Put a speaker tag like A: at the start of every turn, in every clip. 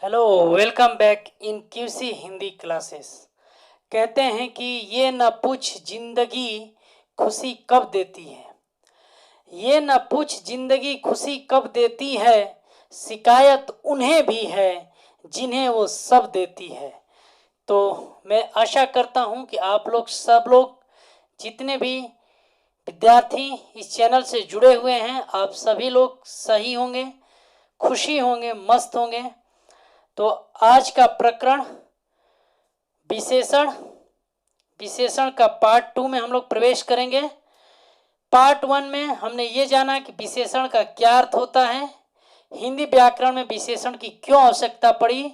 A: Hello, welcome back in QC Hindi classes. कहते हैं कि ये न पूछ जिंदगी खुशी कब देती है, ये न पूछ जिंदगी खुशी कब देती है, शिकायत उन्हें भी है जिन्हें वो सब देती है। तो मैं आशा करता हूँ कि आप लोग सब लोग जितने भी विद्यार्थी इस चैनल से जुड़े हुए हैं, आप सभी लोग सही होंगे, खुशी होंगे, मस्त होंगे। तो आज का प्रकरण विशेषण विशेषण का पार्ट 2 में हम लोग प्रवेश करेंगे। पार्ट 1 में हमने ये जाना कि विशेषण का क्या अर्थ होता है, हिंदी व्याकरण में विशेषण की क्यों आवश्यकता पड़ी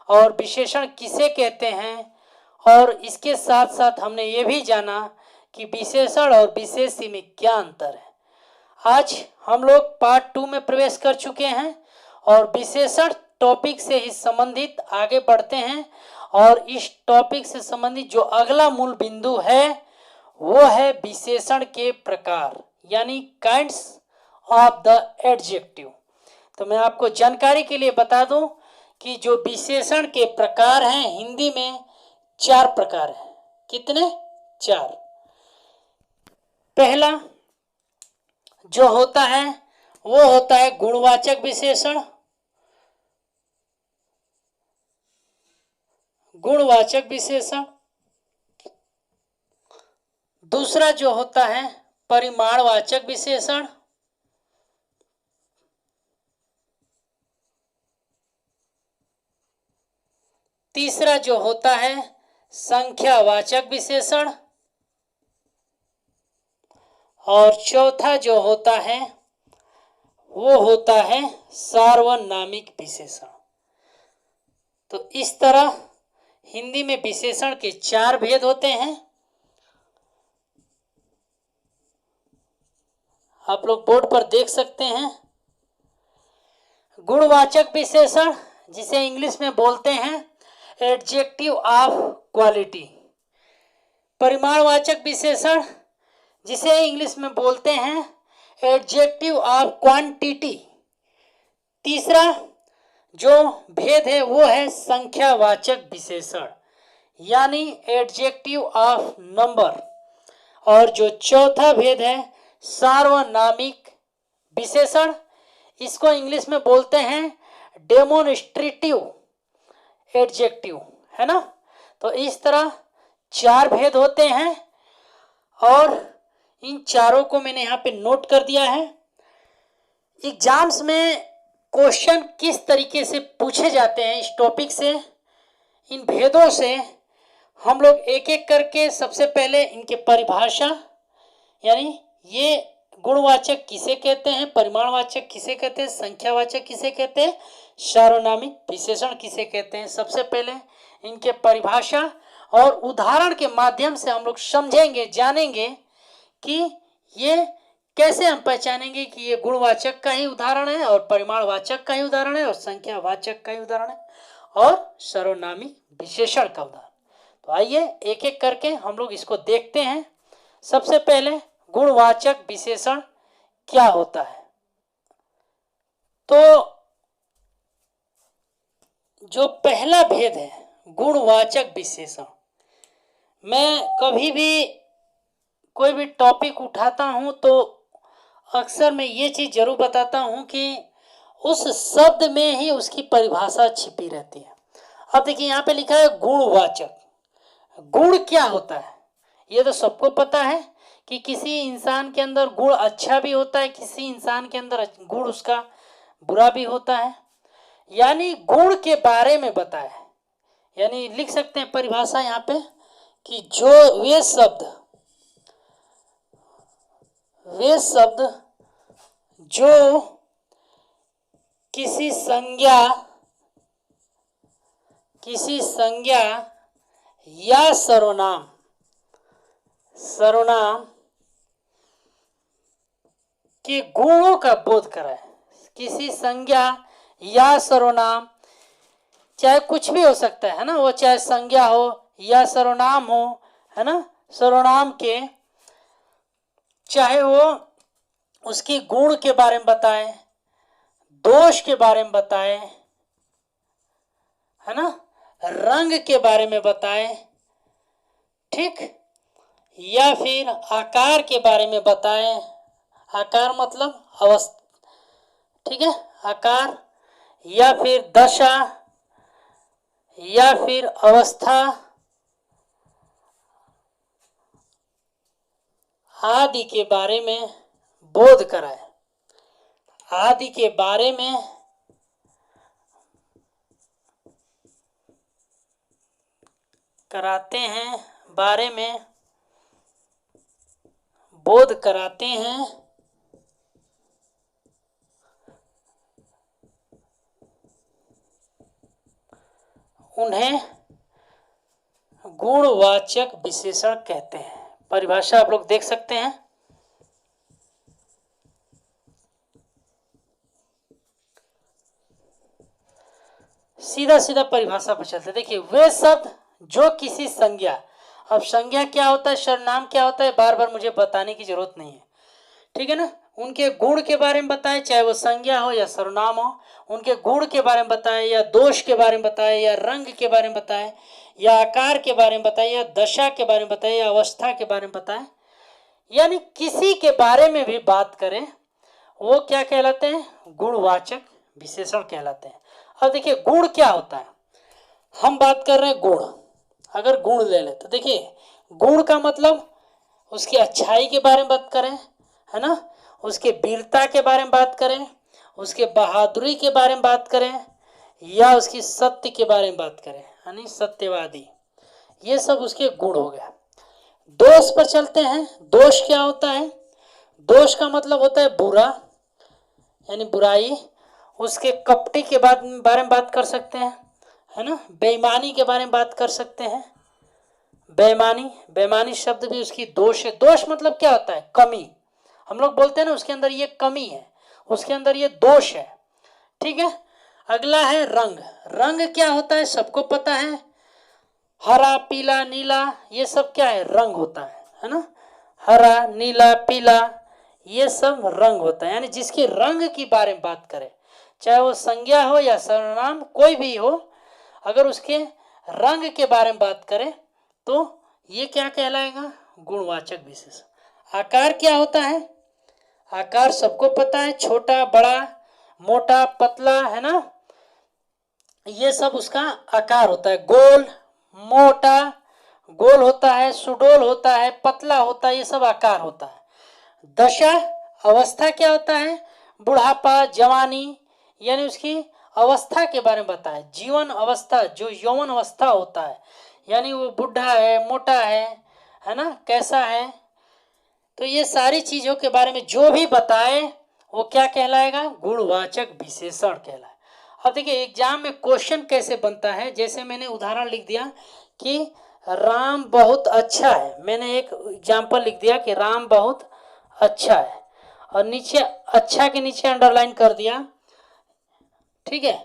A: और विशेषण किसे कहते हैं, और इसके साथ साथ हमने ये भी जाना कि विशेषण और विशेषी में क्या अंतर है। आज हम लोग पार्ट 2 में प्रवेश कर चुके हैं और विशेषण टॉपिक से ही संबंधित आगे बढ़ते हैं। और इस टॉपिक से संबंधित जो अगला मूल बिंदु है वो है विशेषण के प्रकार, यानी काइंड्स ऑफ द एडजेक्टिव। तो मैं आपको जानकारी के लिए बता दूं कि जो विशेषण के प्रकार हैं हिंदी में 4 प्रकार हैं। कितने? 4। पहला जो होता है वो होता है गुणवाचक विशेषण। गुणवाचक विशेषण। दूसरा जो होता है परिमाणवाचक विशेषण। तीसरा जो होता है संख्यावाचक विशेषण। और चौथा जो होता है वो होता है सार्वनामिक विशेषण। तो इस तरह हिंदी में विशेषण के 4 भेद होते हैं। आप लोग बोर्ड पर देख सकते हैं। गुणवाचक विशेषण जिसे इंग्लिश में बोलते हैं एडजेक्टिव ऑफ क्वालिटी। परिमाणवाचक विशेषण जिसे इंग्लिश में बोलते हैं एडजेक्टिव ऑफ क्वांटिटी। तीसरा जो भेद है वो है संख्यावाचक विशेषण, यानी एडजेक्टिव ऑफ नंबर। और जो चौथा भेद है सार्वनामिक विशेषण, इसको इंग्लिश में बोलते हैं डेमोन्स्ट्रेटिव एडजेक्टिव, है ना। तो इस तरह 4 भेद होते हैं और इन चारों को मैंने यहाँ पे नोट कर दिया है। एग्जाम्स में क्वेश्चन किस तरीके से पूछे जाते हैं इस टॉपिक से, इन भेदों से हम लोग एक एक करके सबसे पहले इनके परिभाषा, यानी ये गुणवाचक किसे कहते हैं, परिमाणवाचक किसे कहते हैं, संख्यावाचक किसे कहते हैं, सार्वनामिक विशेषण किसे कहते हैं, सबसे पहले इनके परिभाषा और उदाहरण के माध्यम से हम लोग समझेंगे, जानेंगे कि ये कैसे हम पहचानेंगे कि ये गुणवाचक का ही उदाहरण है और परिमाणवाचक का ही उदाहरण है और संख्यावाचक का ही उदाहरण है और सार्वनामिक विशेषण का उदाहरण। तो आइए एक एक करके हम लोग इसको देखते हैं। सबसे पहले गुणवाचक विशेषण क्या होता है। तो जो पहला भेद है गुणवाचक विशेषण, मैं कभी भी कोई भी टॉपिक उठाता हूं तो अक्सर मैं ये चीज जरूर बताता हूं कि उस शब्द में ही उसकी परिभाषा छिपी रहती है। अब देखिए यहाँ पे लिखा है गुणवाचक। गुण क्या होता है ये तो सबको पता है कि किसी इंसान के अंदर गुण अच्छा भी होता है, किसी इंसान के अंदर गुण उसका बुरा भी होता है, यानी गुण के बारे में बताया है। यानी लिख सकते हैं परिभाषा यहाँ पे कि जो वे शब्द जो किसी संज्ञा या सर्वनाम के गुणों का बोध कराए। किसी संज्ञा या सर्वनाम, चाहे कुछ भी हो सकता है ना, वो चाहे संज्ञा हो या सर्वनाम हो, है ना, सर्वनाम के चाहे वो उसकी गुण के बारे में बताए, दोष के बारे में बताए, है ना, रंग के बारे में बताए, ठीक, या फिर आकार के बारे में बताए, आकार मतलब अवस्था, ठीक है, आकार, या फिर दशा, या फिर अवस्था आदि के बारे में बोध कराए, आदि के बारे में कराते हैं, बारे में बोध कराते हैं, उन्हें गुणवाचक विशेषण कहते हैं। परिभाषा आप लोग देख सकते हैं। सीधा सीधा परिभाषा पर चलते, देखिए, वे शब्द जो किसी संज्ञा, अब संज्ञा क्या होता है, सर्वनाम क्या होता है, बार बार मुझे बताने की जरूरत नहीं है, ठीक है ना, उनके गुण के बारे में बताए, चाहे वो संज्ञा हो या सर्वनाम हो, उनके गुण के बारे में बताए, या दोष के बारे में बताए, या रंग के बारे में बताए, या आकार के बारे में बताए, या दशा के बारे में बताए, या अवस्था के बारे में बताए, यानी किसी के बारे में भी बात करें, वो क्या कहलाते हैं, गुणवाचक विशेषण कहलाते हैं। अब देखिए, गुण क्या होता है, हम बात कर रहे हैं गुण, अगर गुण ले ले तो देखिए, गुण का मतलब उसकी अच्छाई के बारे में बात करें, है ना, उसके वीरता के बारे में बात करें, उसके बहादुरी के बारे में बात करें, या उसकी सत्य के बारे में बात करें, यानी सत्यवादी, ये सब उसके गुण हो गया। दोष पर चलते हैं। दोष क्या होता है, दोष का मतलब होता है बुरा, यानी बुराई, उसके कपटी के बारे में बात कर सकते हैं, है ना, बेईमानी के बारे में बात कर सकते हैं, बेईमानी, बेईमानी शब्द भी उसकी दोष है। दोष मतलब क्या होता है, कमी, हम लोग बोलते हैं ना उसके अंदर ये कमी है, उसके अंदर ये दोष है, ठीक है। अगला है रंग। रंग क्या होता है, सबको पता है, हरा पीला नीला, ये सब क्या है, रंग होता है ना, हरा नीला पीला, ये सब रंग होता है, यानी जिसके रंग की बारे में बात करें, चाहे वो संज्ञा हो या सर्वनाम कोई भी हो, अगर उसके रंग के बारे में बात करें तो ये क्या कहलाएगा, गुणवाचक विशेषण। आकार क्या होता है, आकार सबको पता है, छोटा बड़ा मोटा पतला, है ना, ये सब उसका आकार होता है। गोल मोटा, गोल होता है, सुडोल होता है, पतला होता है, ये सब आकार होता है। दशा, अवस्था क्या होता है, बुढ़ापा जवानी, यानी उसकी अवस्था के बारे में बताए, जीवन अवस्था, जो यौवन अवस्था होता है, यानी वो बुढ़ा है, मोटा है ना, कैसा है, तो ये सारी चीजों के बारे में जो भी बताए वो क्या कहलाएगा, गुणवाचक विशेषण कहलाए। अब देखिए, एग्जाम में क्वेश्चन कैसे बनता है, जैसे मैंने उदाहरण लिख दिया कि राम बहुत अच्छा है, मैंने एक एग्जाम्पल लिख दिया कि राम बहुत अच्छा है, और नीचे अच्छा के नीचे अंडरलाइन कर दिया, ठीक है,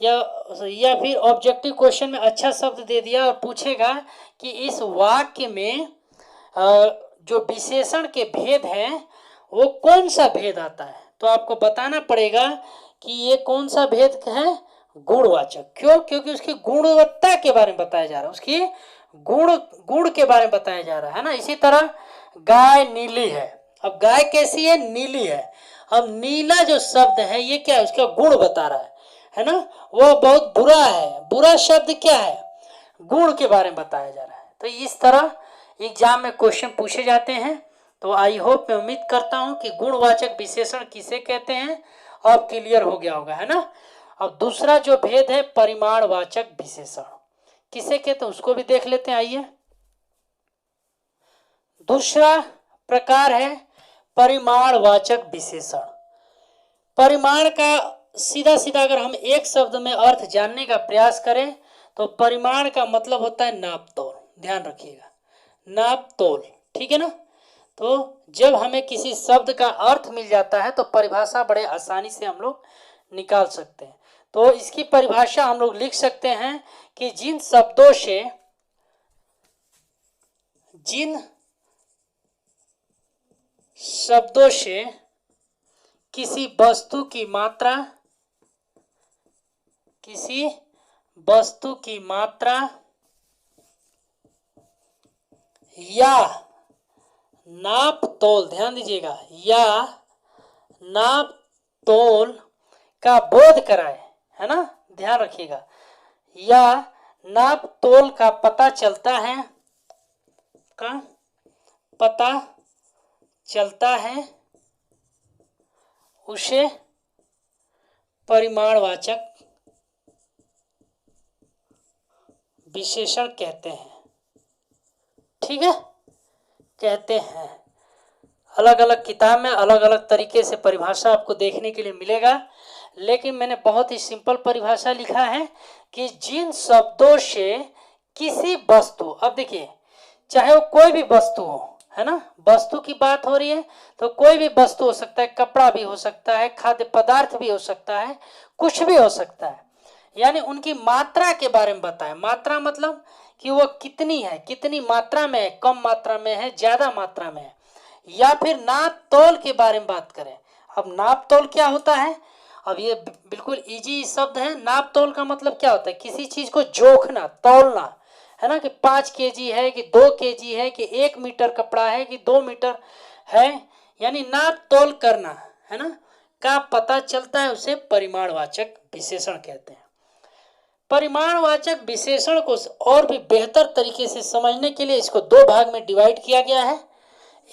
A: या फिर ऑब्जेक्टिव क्वेश्चन में अच्छा शब्द दे दिया और पूछेगा कि इस वाक्य में जो विशेषण के भेद हैं वो कौन सा भेद आता है, तो आपको बताना पड़ेगा कि ये कौन सा भेद है, गुणवाचक। क्यों, क्योंकि उसकी गुणवत्ता के बारे में बताया जा रहा है, उसकी गुण के बारे में बताया जा रहा है ना। इसी तरह गाय नीली है, अब गाय कैसी है, नीली है, अब नीला जो शब्द है ये क्या है, उसका गुण बता रहा है ना, वह बहुत बुरा है, बुरा शब्द क्या है, गुण के बारे में बताया जा रहा है। तो इस तरह एग्जाम में क्वेश्चन पूछे जाते हैं। तो आई होप, मैं उम्मीद करता हूं कि गुणवाचक विशेषण किसे कहते हैं अब क्लियर हो गया होगा, है ना। अब दूसरा जो भेद है, परिमाणवाचक विशेषण किसे कहते हैं उसको भी देख लेते हैं, आइए। दूसरा प्रकार है परिमाणवाचक विशेषण। परिमाण का सीधा सीधा अगर हम एक शब्द में अर्थ जानने का प्रयास करें तो परिमाण का मतलब होता है नाप तोल, ध्यान रखिएगा, नाप तोल, ठीक है ना। तो जब हमें किसी शब्द का अर्थ मिल जाता है तो परिभाषा बड़े आसानी से हम लोग निकाल सकते हैं। तो इसकी परिभाषा हम लोग लिख सकते हैं कि जिन शब्दों से किसी वस्तु की मात्रा, किसी वस्तु की मात्रा या नाप तोल, ध्यान दीजिएगा, या नाप तोल का बोध कराए, है ना, ध्यान रखिएगा, या नाप तोल का पता चलता है, का पता चलता है, उसे परिमाणवाचक विशेषण कहते हैं। ठीक है, कहते हैं। अलग अलग किताब में अलग अलग तरीके से परिभाषा आपको देखने के लिए मिलेगा, लेकिन मैंने बहुत ही सिंपल परिभाषा लिखा है कि जिन शब्दों से किसी वस्तु, अब देखिए चाहे वो कोई भी वस्तु हो, है ना, वस्तु की बात हो रही है तो कोई भी वस्तु हो सकता है, कपड़ा भी हो सकता है, खाद्य पदार्थ भी हो सकता है, कुछ भी हो सकता है, यानी उनकी मात्रा के बारे में बताएं। मात्रा मतलब कि वो कितनी है, कितनी मात्रा में है, कम मात्रा में है, ज्यादा मात्रा में है, या फिर नाप तोल के बारे में बात करें। अब नाप तोल क्या होता है, अब ये बिल्कुल इजी शब्द है। नाप तोल का मतलब क्या होता है, किसी चीज को जोखना, तौलना, है ना, कि 5 केजी है कि 2 केजी है कि 1 मीटर कपड़ा है कि 2 मीटर है, यानी नाप तोल करना, है ना, का पता चलता है, उसे परिमाणवाचक विशेषण कहते हैं। परिमाणवाचक विशेषण को और भी बेहतर तरीके से समझने के लिए इसको दो भाग में डिवाइड किया गया है।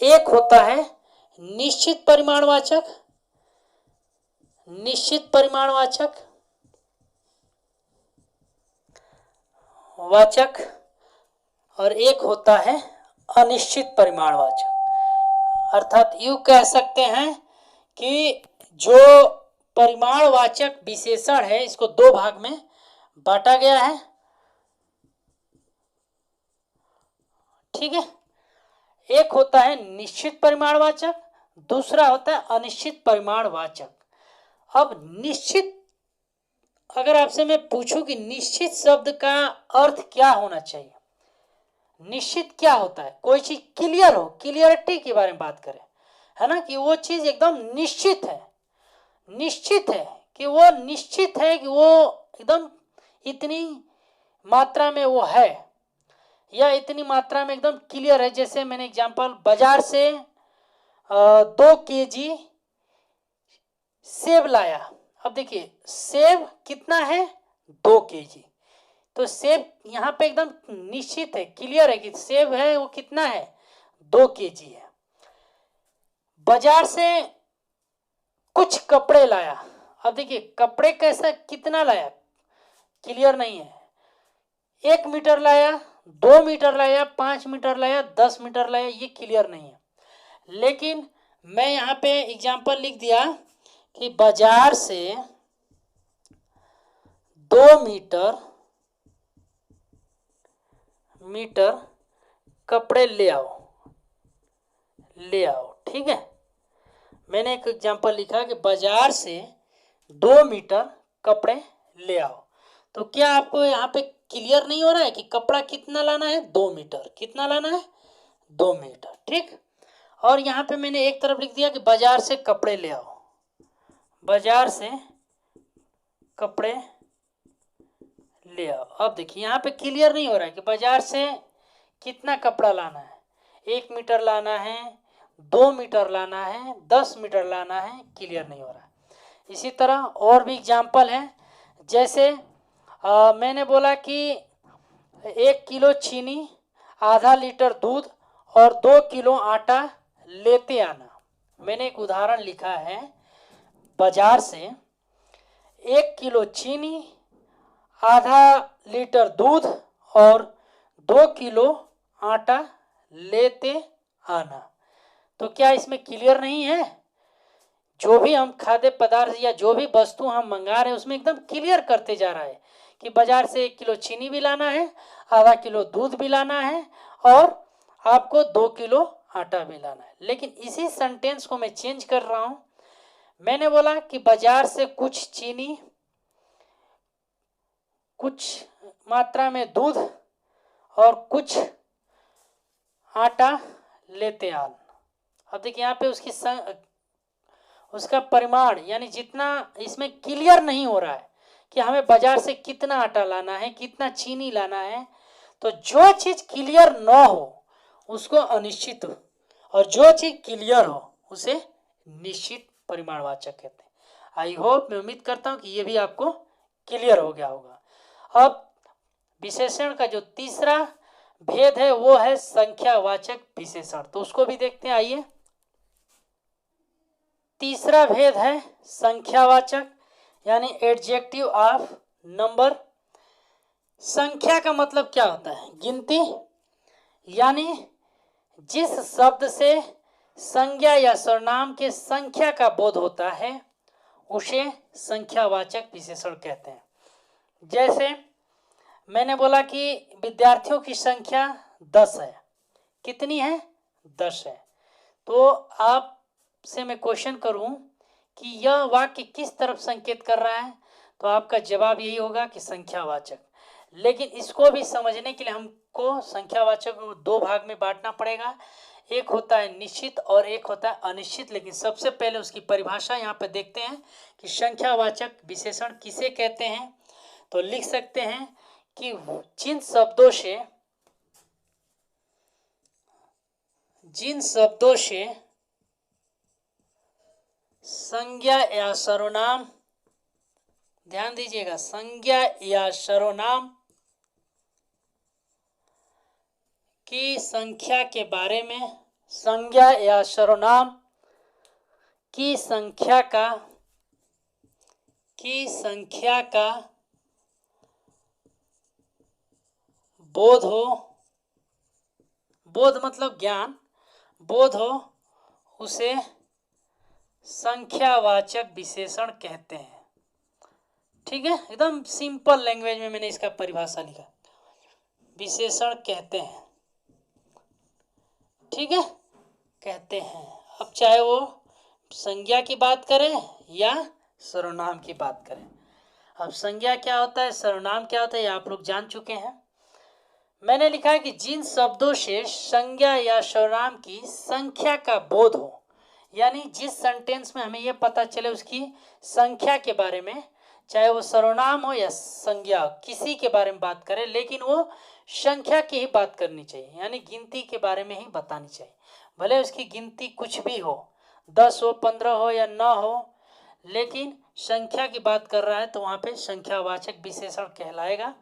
A: एक होता है निश्चित परिमाणवाचक, निश्चित परिमाणवाचक वाचक, और एक होता है अनिश्चित परिमाणवाचक। अर्थात यूं कह सकते हैं कि जो परिमाणवाचक विशेषण है इसको दो भाग में बांटा गया है। ठीक है, एक होता है निश्चित परिमाणवाचक, दूसरा होता है अनिश्चित परिमाणवाचक। अब निश्चित, अगर आपसे मैं पूछूं कि निश्चित शब्द का अर्थ क्या होना चाहिए, निश्चित क्या होता है, कोई चीज क्लियर हो, क्लियरिटी के बारे में बात करें, है ना, कि वो चीज एकदम निश्चित है, निश्चित है कि वो निश्चित है कि वो एकदम इतनी मात्रा में वो है, या इतनी मात्रा में एकदम क्लियर है। जैसे मैंने एग्जांपल, बाजार से 2 केजी सेब लाया। अब देखिए सेब कितना है, 2 केजी, तो सेब यहाँ पे एकदम निश्चित है, क्लियर है कि सेब है वो कितना है, 2 केजी है। बाजार से कुछ कपड़े लाया। अब देखिए कपड़े कैसा, कितना लाया, क्लियर नहीं है, 1 मीटर लाया, 2 मीटर लाया, 5 मीटर लाया, 10 मीटर लाया, ये क्लियर नहीं है। लेकिन मैं यहाँ पे एग्जांपल लिख दिया कि बाजार से 2 मीटर कपड़े ले आओ, ले आओ। ठीक है, मैंने एक एग्जांपल लिखा कि बाजार से 2 मीटर कपड़े ले आओ। तो क्या आपको यहाँ पे क्लियर नहीं हो रहा है कि कपड़ा कितना लाना है, 2 मीटर, कितना लाना है, 2 मीटर। ठीक, और यहाँ पे मैंने एक तरफ लिख दिया कि बाजार से कपड़े ले आओ, बाजार से कपड़े ले आओ। अब देखिए यहाँ पे क्लियर नहीं हो रहा है कि बाजार से कितना कपड़ा लाना है, 1 मीटर लाना है, 2 मीटर लाना है, 10 मीटर लाना है, क्लियर नहीं हो रहा है। इसी तरह और भी एग्जाम्पल है, जैसे मैंने बोला कि 1 किलो चीनी, आधा लीटर दूध और 2 किलो आटा लेते आना। मैंने एक उदाहरण लिखा है, बाजार से 1 किलो चीनी, आधा लीटर दूध और 2 किलो आटा लेते आना। तो क्या इसमें क्लियर नहीं है, जो भी हम खाद्य पदार्थ या जो भी वस्तु हम मंगा रहे हैं उसमें एकदम क्लियर करते जा रहा है कि बाजार से 1 किलो चीनी भी लाना है, आधा किलो दूध भी लाना है और आपको 2 किलो आटा भी लाना है। लेकिन इसी सेंटेंस को मैं चेंज कर रहा हूं, मैंने बोला कि बाजार से कुछ चीनी, कुछ मात्रा में दूध और कुछ आटा लेते आना। अब देखिए यहाँ पे उसका परिमाण, यानी जितना इसमें क्लियर नहीं हो रहा है कि हमें बाजार से कितना आटा लाना है, कितना चीनी लाना है। तो जो चीज क्लियर न हो उसको अनिश्चित, और जो चीज क्लियर हो उसे निश्चित परिमाणवाचक कहते हैं। आई होप, मैं उम्मीद करता हूं कि ये भी आपको क्लियर हो गया होगा। अब विशेषण का जो तीसरा भेद है वो है संख्यावाचक विशेषण, तो उसको भी देखते हैं। आइए, तीसरा भेद है संख्यावाचक यानी एडजेक्टिव ऑफ नंबर। संख्या का मतलब क्या होता है? गिनती, यानी जिस शब्द से संज्ञा या सर्वनाम के संख्या का बोध होता है उसे संख्यावाचक विशेषण कहते हैं। जैसे मैंने बोला कि विद्यार्थियों की संख्या 10 है। कितनी है? 10 है। तो आपसे मैं क्वेश्चन करूं कि यह वाक्य किस तरफ संकेत कर रहा है, तो आपका जवाब यही होगा कि संख्यावाचक। लेकिन इसको भी समझने के लिए हमको संख्यावाचक को दो भाग में बांटना पड़ेगा। एक होता है निश्चित और एक होता है अनिश्चित। लेकिन सबसे पहले उसकी परिभाषा यहाँ पे देखते हैं कि संख्यावाचक विशेषण किसे कहते हैं। तो लिख सकते हैं कि जिन शब्दों से संज्ञा या सर्वनाम, ध्यान दीजिएगा, संज्ञा या सर्वनाम की संख्या के बारे में, संज्ञा या सर्वनाम की संख्या का बोध हो, बोध मतलब ज्ञान, बोध हो, उसे संख्यावाचक विशेषण कहते हैं। ठीक है, एकदम सिंपल लैंग्वेज में मैंने इसका परिभाषा लिखा, विशेषण कहते हैं। ठीक है, कहते हैं। अब चाहे वो संज्ञा की बात करें या सर्वनाम की बात करें। अब संज्ञा क्या होता है, सर्वनाम क्या होता है, ये आप लोग जान चुके हैं। मैंने लिखा है कि जिन शब्दों से संज्ञा या सर्वनाम की संख्या का बोध हो, यानी जिस सेंटेंस में हमें यह पता चले उसकी संख्या के बारे में, चाहे वो सर्वनाम हो या संज्ञा, किसी के बारे में बात करें, लेकिन वो संख्या की ही बात करनी चाहिए, यानी गिनती के बारे में ही बतानी चाहिए। भले उसकी गिनती कुछ भी हो, 10 हो, 15 हो या न हो, लेकिन संख्या की बात कर रहा है तो वहाँ पे संख्यावाचक विशेषण कहलाएगा।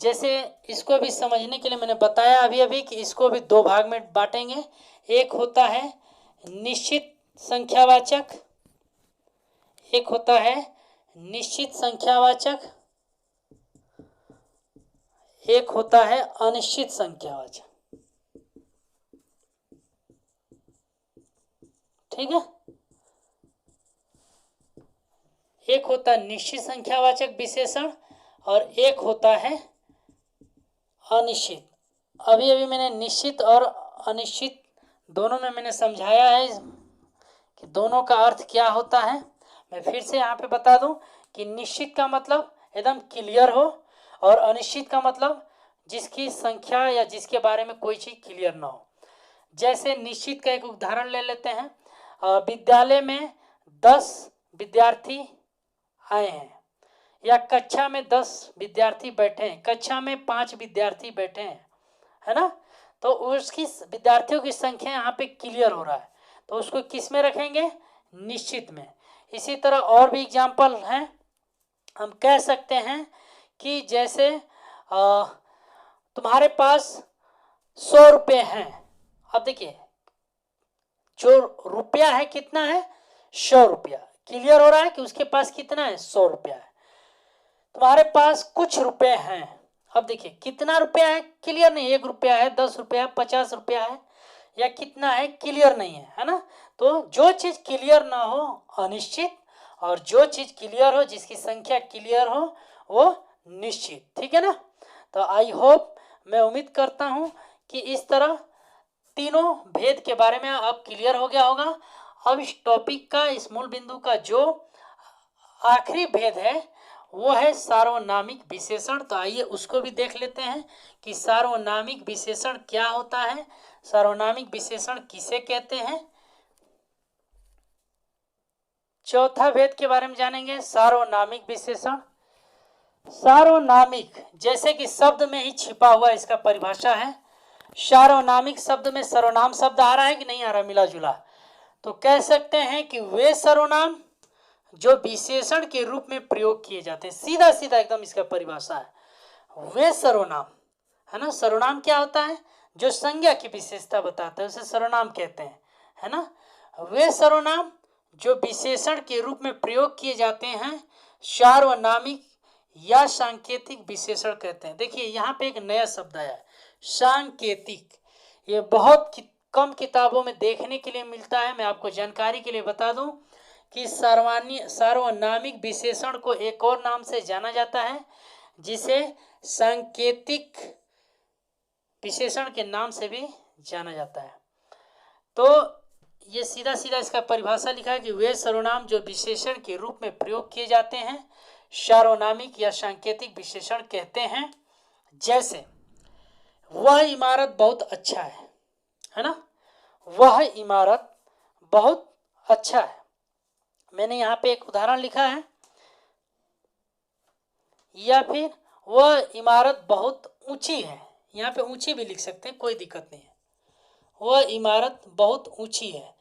A: जैसे इसको भी समझने के लिए मैंने बताया अभी कि इसको भी दो भाग में बांटेंगे। एक होता है निश्चित संख्यावाचक, एक होता है निश्चित संख्यावाचक, एक होता है अनिश्चित संख्यावाचक। ठीक है, एक होता है निश्चित संख्यावाचक विशेषण और एक होता है अनिश्चित। अभी मैंने निश्चित और अनिश्चित दोनों में मैंने समझाया है कि दोनों का अर्थ क्या होता है। मैं फिर से यहाँ पे बता दूं कि निश्चित का मतलब एकदम क्लियर हो और अनिश्चित का मतलब जिसकी संख्या या जिसके बारे में कोई चीज़ क्लियर ना हो। जैसे निश्चित का एक उदाहरण ले लेते हैं। विद्यालय में 10 विद्यार्थी आए हैं, या कक्षा में 10 विद्यार्थी बैठे हैं, कक्षा में 5 विद्यार्थी बैठे हैं, है ना। तो उसकी विद्यार्थियों की संख्या यहाँ पे क्लियर हो रहा है, तो उसको किस में रखेंगे? निश्चित में। इसी तरह और भी एग्जाम्पल हैं। हम कह सकते हैं कि जैसे तुम्हारे पास 100 रुपये हैं। अब देखिए, जो रुपया है कितना है? 100 रुपया। क्लियर हो रहा है कि उसके पास कितना है? 100 रुपया है। तुम्हारे पास कुछ रुपए हैं। अब देखिए कितना रुपया है, क्लियर नहीं। 1 रुपया है, 10 रुपया, 50 रुपया है, या कितना है, क्लियर नहीं है ना। तो जो चीज क्लियर ना हो अनिश्चित, और जो चीज क्लियर हो, जिसकी संख्या क्लियर हो, वो निश्चित। ठीक है ना। तो आई होप, मैं उम्मीद करता हूं कि इस तरह तीनों भेद के बारे में अब क्लियर हो गया होगा। अब इस टॉपिक का, इस मूल बिंदु का जो आखिरी भेद है वो है सार्वनामिक विशेषण। तो आइए उसको भी देख लेते हैं कि सार्वनामिक विशेषण क्या होता है, सार्वनामिक विशेषण किसे कहते हैं। चौथा भेद के बारे में जानेंगे, सार्वनामिक विशेषण। सार्वनामिक, जैसे कि शब्द में ही छिपा हुआ इसका परिभाषा है। सार्वनामिक शब्द में सर्वनाम शब्द आ रहा है कि नहीं आ रहा, मिला जुला, तो कह सकते हैं कि वे सर्वनाम जो विशेषण के रूप में प्रयोग किए जाते हैं। सीधा सीधा एकदम इसका परिभाषा है, वे सर्वनाम, है ना। सर्वनाम क्या होता है, जो संज्ञा की विशेषता बताता है उसे सर्वनाम कहते हैं, है ना। वे सर्वनाम जो विशेषण के रूप में प्रयोग किए जाते हैं सार्वनामिक या सांकेतिक विशेषण कहते हैं। देखिए यहाँ पे एक नया शब्द आया है, सांकेतिक। ये बहुत कम किताबों में देखने के लिए मिलता है। मैं आपको जानकारी के लिए बता दूं कि सार्वनामिक विशेषण को एक और नाम से जाना जाता है, जिसे सांकेतिक विशेषण के नाम से भी जाना जाता है। तो ये सीधा सीधा इसका परिभाषा लिखा है कि वे सर्वनाम जो विशेषण के रूप में प्रयोग किए जाते हैं सार्वनामिक या सांकेतिक विशेषण कहते हैं। जैसे वह इमारत बहुत अच्छा है ना, वह इमारत बहुत अच्छा है। मैंने यहाँ पे एक उदाहरण लिखा है, या फिर वह इमारत बहुत ऊंची है, यहाँ पे ऊंची भी लिख सकते हैं, कोई दिक्कत नहीं है। वह इमारत बहुत ऊंची है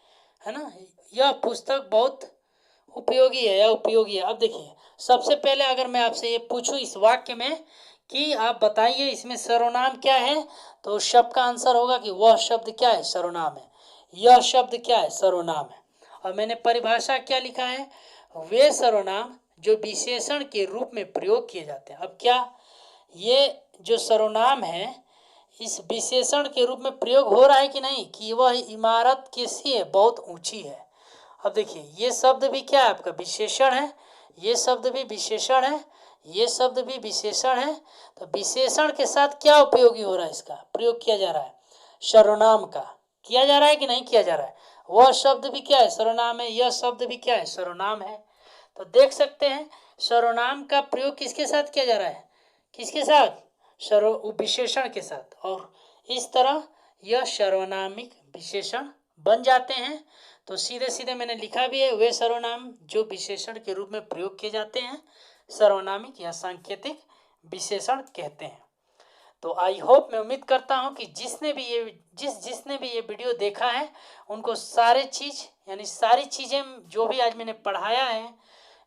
A: ना। यह पुस्तक बहुत उपयोगी है या उपयोगी है। अब देखिए, सबसे पहले अगर मैं आपसे ये पूछूं इस वाक्य में कि आप बताइए इसमें सर्वनाम क्या है, तो शब्द का आंसर होगा कि वह शब्द क्या है, सर्वनाम है। यह शब्द क्या है, सर्वनाम है। और मैंने परिभाषा क्या लिखा है, वे सर्वनाम जो विशेषण के रूप में प्रयोग किए जाते हैं। अब क्या ये जो सर्वनाम है इस विशेषण के रूप में प्रयोग हो रहा है कि नहीं, कि वह इमारत कैसी है, बहुत ऊंची है। अब देखिए ये शब्द भी क्या है, आपका विशेषण है, ये शब्द भी विशेषण है, ये शब्द भी विशेषण है। तो विशेषण के साथ क्या उपयोगी हो रहा है, इसका प्रयोग किया जा रहा है, सर्वनाम का किया जा रहा है कि नहीं किया जा रहा है। वह शब्द भी क्या है, सर्वनाम है, यह शब्द भी क्या है, सर्वनाम है। तो देख सकते हैं सर्वनाम का प्रयोग किसके साथ किया जा रहा है, किसके साथ, विशेषण के साथ। और इस तरह यह सर्वनामिक विशेषण बन जाते हैं। तो सीधे सीधे मैंने लिखा भी है, वे सर्वनाम जो विशेषण के रूप में प्रयोग किए जाते हैं सर्वनामिक या सांकेतिक विशेषण कहते हैं। तो आई होप, मैं उम्मीद करता हूं कि जिसने भी ये वीडियो देखा है उनको सारी चीज़ें जो भी आज मैंने पढ़ाया है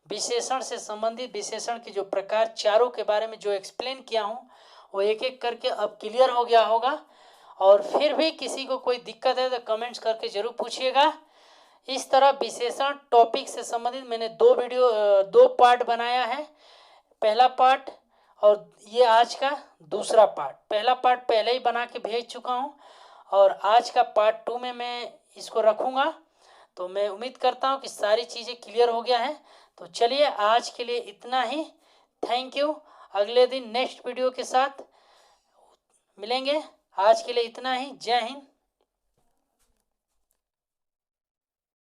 A: विशेषण से संबंधित, विशेषण के जो प्रकार चारों के बारे में जो एक्सप्लेन किया हूँ वो एक एक करके अब क्लियर हो गया होगा। और फिर भी किसी को कोई दिक्कत है तो कमेंट्स करके ज़रूर पूछिएगा। इस तरह विशेषण टॉपिक से संबंधित मैंने दो पार्ट बनाया है, पहला पार्ट और ये आज का दूसरा पार्ट। पहला पार्ट पहले ही बना के भेज चुका हूँ और आज का पार्ट 2 में मैं इसको रखूँगा। तो मैं उम्मीद करता हूँ कि सारी चीज़ें क्लियर हो गया है। तो चलिए आज के लिए इतना ही, थैंक यू। अगले दिन नेक्स्ट वीडियो के साथ मिलेंगे। आज के लिए इतना ही, जय हिंद।